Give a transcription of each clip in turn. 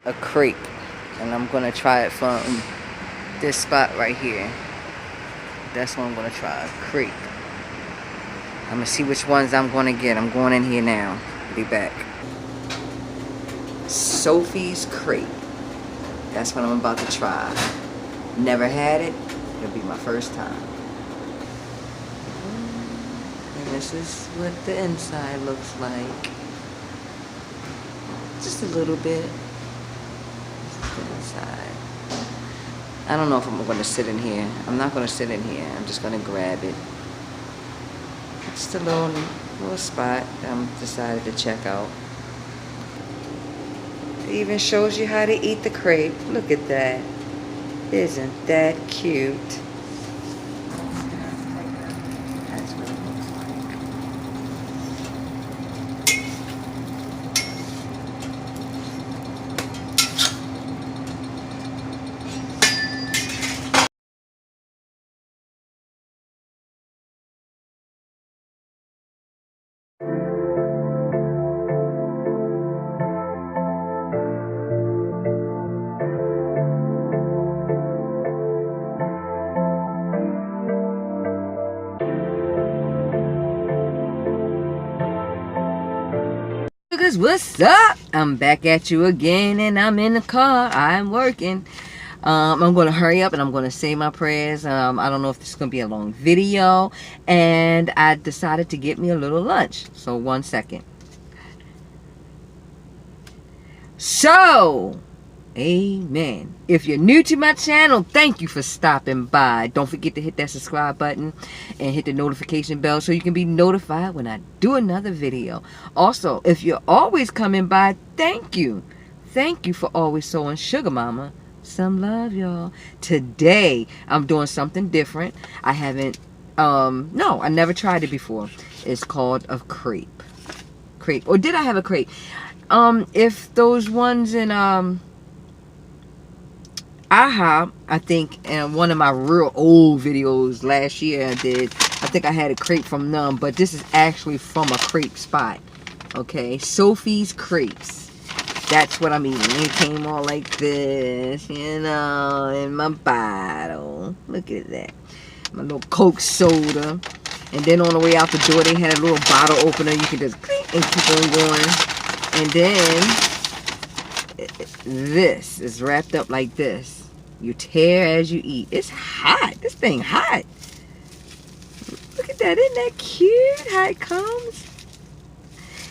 a crepe, and I'm gonna try it from this spot right here. That's what I'm gonna try, crepe. I'm gonna see which ones I'm gonna get. I'm going in here now. Be back. Sofis crepe. That's what I'm about to try. Never had it. It'll be my first time. And this is what the inside looks like. Just a little bit. The inside. I don't know if I'm going to sit in here. I'm not going to sit in here. I'm just going to grab it. Just a little spot that I'm decided to check out. It even shows you how to eat the crepe. Look at that. Isn't that cute? That's what it looks like. What's up? I'm back at you again, and I'm in the car. I'm working. I'm going to hurry up, and I'm going to say my prayers. I don't know if this is going to be a long video, and I decided to get me a little lunch. So 1 second. So, amen. If you're new to my channel, thank you for stopping by. Don't forget to hit that subscribe button and hit the notification bell so you can be notified when I do another video. Also, if you're always coming by, thank you. Thank you for always showing Sugar Mama some love, y'all. Today, I'm doing something different. I haven't, no, I never tried it before. It's called a crepe. Crepe. Or did I have a crepe? If those ones in, Aha, I think in one of my real old videos last year I think I had a crepe from them, but this is actually from a crepe spot. Okay, Sofis Crepes. That's what I'm eating. It came all like this, you know, in my bottle. Look at that. My little Coke soda. And then on the way out the door, they had a little bottle opener. You can just clink and keep on going. And then this is wrapped up like this. You tear as you eat. It's hot. This thing hot. Look at that. Isn't that cute how it comes?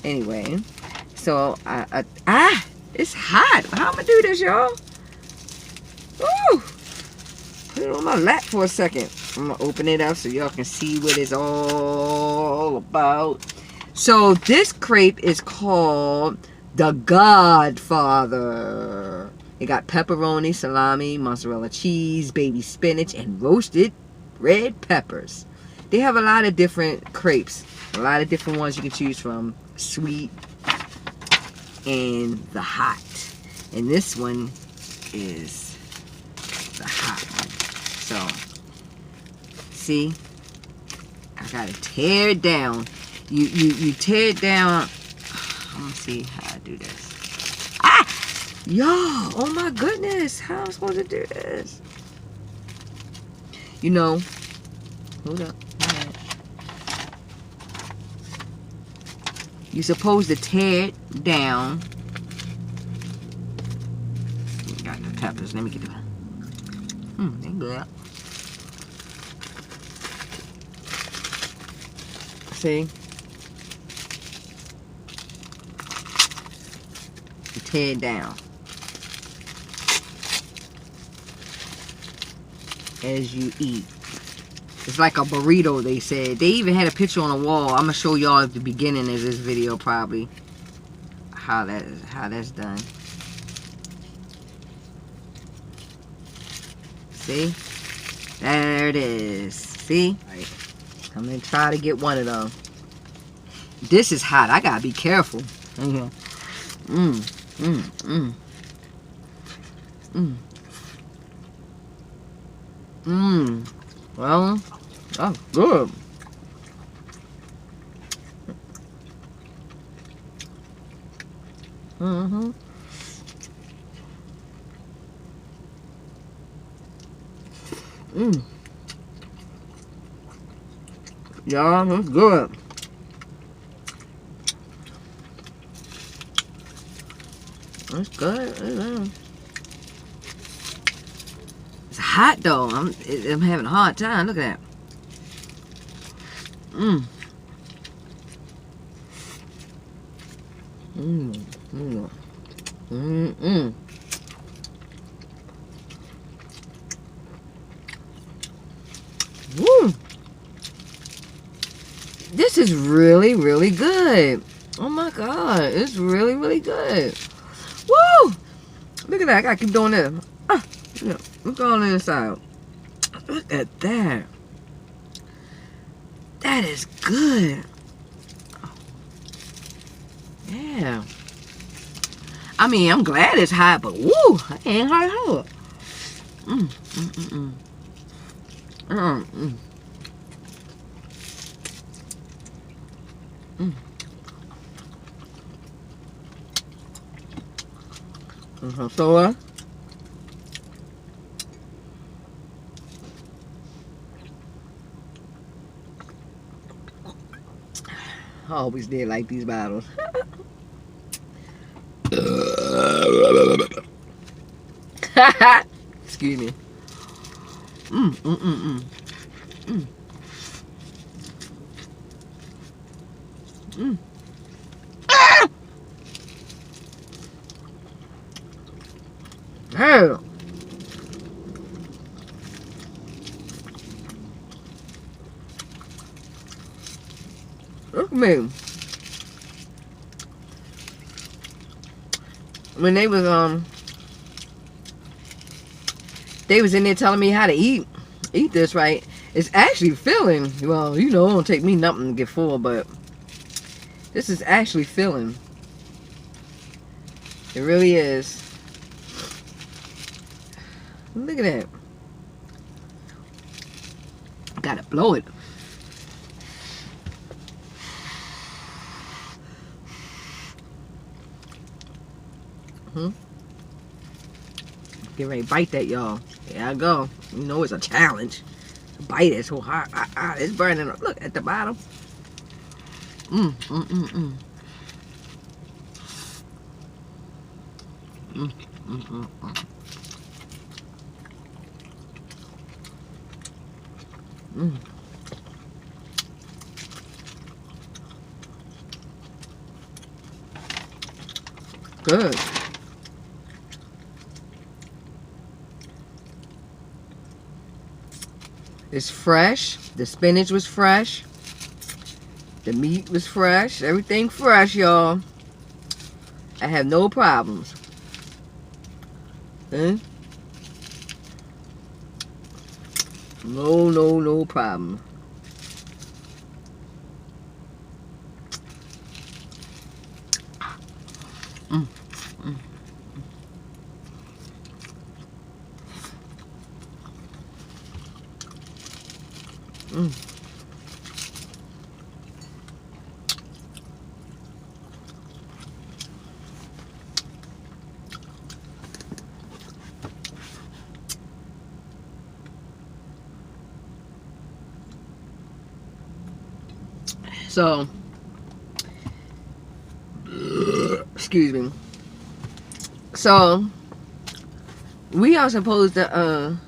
Anyway, so it's hot. How am I gonna do this, y'all? Ooh. Put it on my lap for a second. I'm gonna open it up so y'all can see what it's all about. So this crepe is called the GODFATHER. It got pepperoni, salami, mozzarella cheese, baby spinach, and roasted red peppers. They have a lot of different crepes. A lot of different ones you can choose from. Sweet and the hot. And this one is the hot one. So, see? I gotta tear it down. You tear it down. Let me see how I do this. Y'all, oh my goodness, how am I supposed to do this? You know, hold up. You're supposed to tear it down. Got the peppers. Let me get them. They good. See? You tear it down. As you eat. It's like a burrito, they said. They even had a picture on the wall. I'm gonna show y'all at the beginning of this video probably how that's done. See? There it is. See? Right. I'm gonna try to get one of them. This is hot. I gotta be careful. Well, that's good. Mmm. Y'all, that's good. That's good. It's hot though. I'm having a hard time. Look at that. Mmm. Mmm. Mmm. Mmm. Woo. This is really, really good. Oh my God. It's really, really good. Woo! Look at that. I gotta keep doing this. Yeah. Look on the inside. Look at that. That is good. Yeah. I mean, I'm glad it's hot, but woo! I ain't hot. Mmm. Mmm. Mmm. Mmm. Mmm. Some soda. I always did like these bottles. Excuse me. Mmm. Mmm. Mmm. Mmm. Mmm. Ah! Hey. Look at me. When they was in there telling me how to eat this right, it's actually filling. Well, you know, it don't take me nothing to get full, but this is actually filling. It really is. Look at that. Gotta blow it. Get ready to bite that, y'all. There I go. You know it's a challenge. Bite it so hard. It's burning. Look at the bottom. Mmm. Mmm. Mmm. Mmm. Mmm. Mmm. Mmm. Mmm. Good. It's fresh. The spinach was fresh. The meat was fresh. Everything fresh, y'all. I have no problems. No problem. Mm. Mm. Mm. So, excuse me. So, we are supposed to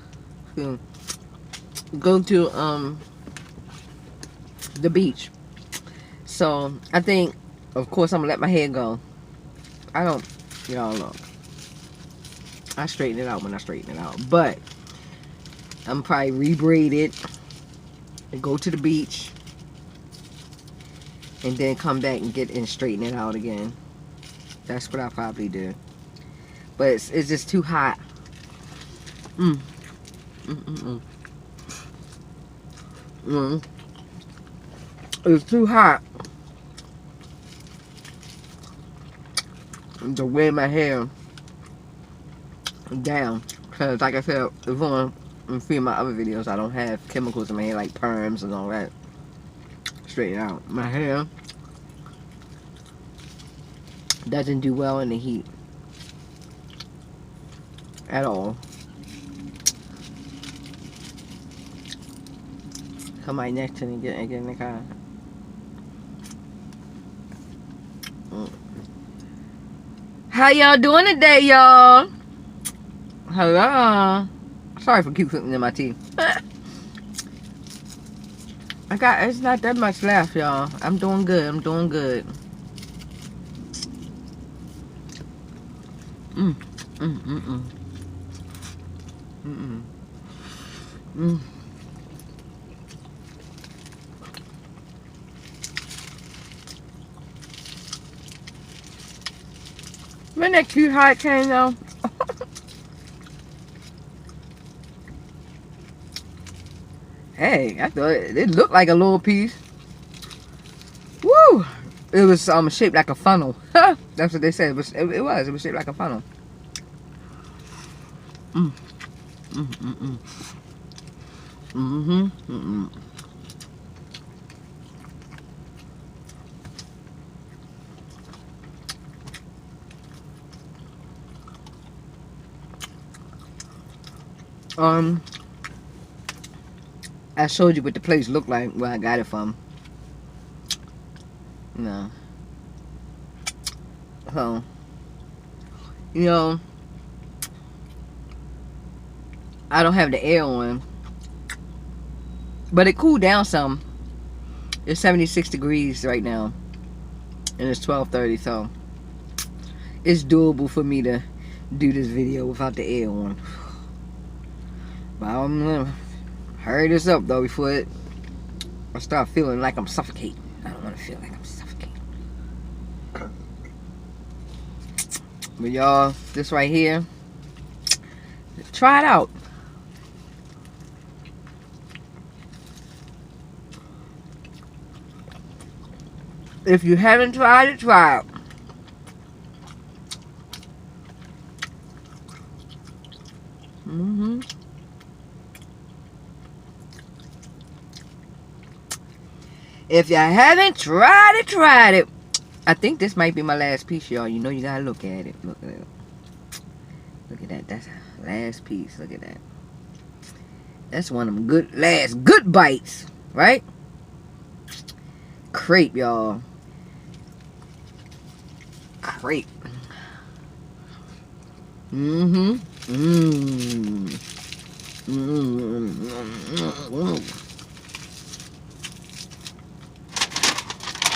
go to the beach. So, I think, of course, I'm gonna let my hair go. I don't, y'all know. I straighten it out when I straighten it out. But, I'm probably rebraid it and go to the beach. And then come back and get and straighten it out again. That's what I'll probably do. But it's just too hot. Mm. Mm. It's too hot to wear my hair down. Because like I said, if on a few of my other videos, I don't have chemicals in my hair like perms and all that. Straighten out my hair doesn't do well in the heat at all. Somebody next to me get in the car. How y'all doing today, y'all? Hello. Sorry for keep putting in my teeth. It's not that much left, y'all. I'm doing good. I'm doing good. Isn't that cute how it came though? Hey, I thought it looked like a little piece. Woo! It was shaped like a funnel. That's what they said. It was shaped like a funnel. I showed you what the place looked like where I got it from. No. So, you know, I don't have the air on, but it cooled down some. It's 76 degrees right now, and it's 12:30, so it's doable for me to do this video without the air on. But I'm gonna hurry this up though before I start feeling like I'm suffocating. I don't want to feel like I'm suffocating. But y'all, this right here, try it out. If you haven't tried it, try it. If you haven't tried it. I think this might be my last piece, y'all. You know you gotta look at it. Look at it. Look at that. That's the last piece. Look at that. That's one of them good bites, right? Crepe, y'all. Crepe.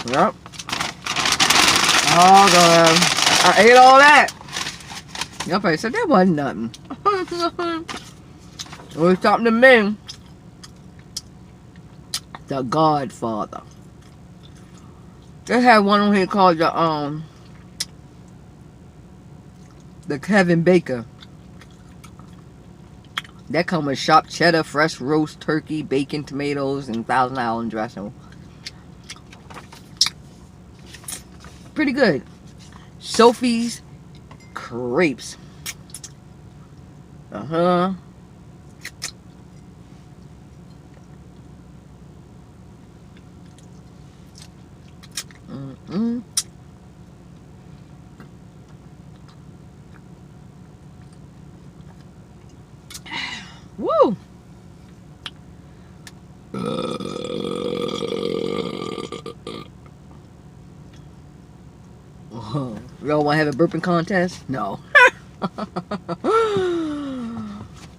Yep. Oh god. I ate all that. Y'all probably said that wasn't nothing. It was something to me. The Godfather. They had one on here called the Kevin Baker. That come with chopped cheddar, fresh roast turkey, bacon, tomatoes, and Thousand Island dressing. Pretty good. Sofis Crepes. Woo! Y'all want to have a burping contest? No.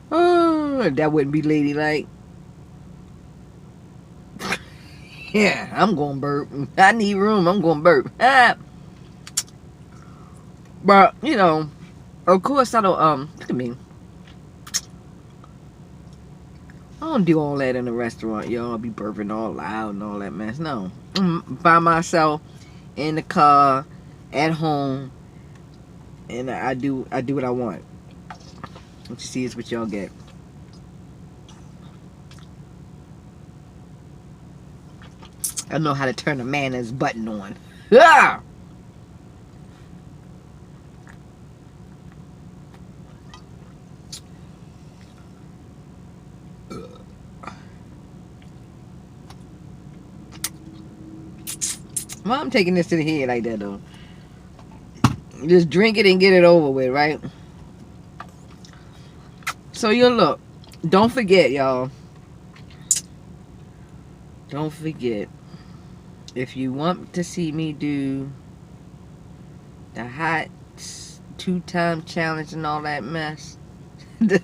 Oh, that wouldn't be ladylike. Yeah, I'm going to burp. I need room. I'm going to burp. But, you know, of course I don't, look at me. I don't do all that in a restaurant, y'all. I'll be burping all loud and all that mess. No. By myself, in the car, at home, and I do what I want. What you see is what y'all get. I know how to turn a mayonnaise button on. Ah! Well, I'm taking this to the head like that though. Just drink it and get it over with, right? So you look. Don't forget, y'all. don't forget, if you want to see me do the hot 2-time challenge and all that mess,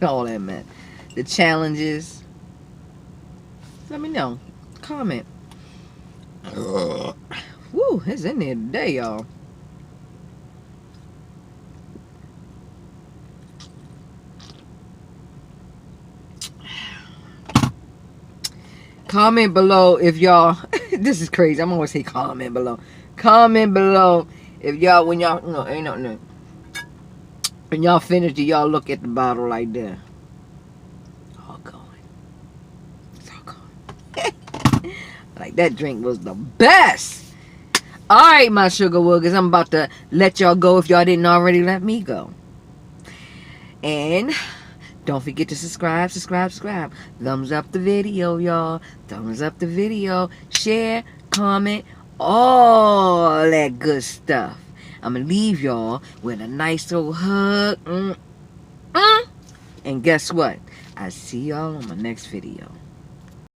all that mess, the challenges, let me know. Comment. Woo, it's in there today, y'all. Comment below if y'all, this is crazy, I'm always say comment below. Comment below if y'all, when y'all, no, ain't no. When y'all finish, do y'all look at the bottle like that? All going. It's all going. Like, that drink was the best. Alright, my Suga Wugas, I'm about to let y'all go if y'all didn't already let me go. And don't forget to subscribe. Thumbs up the video, y'all. Thumbs up the video. Share, comment, all that good stuff. I'm going to leave y'all with a nice little hug. And guess what? I'll see y'all on my next video.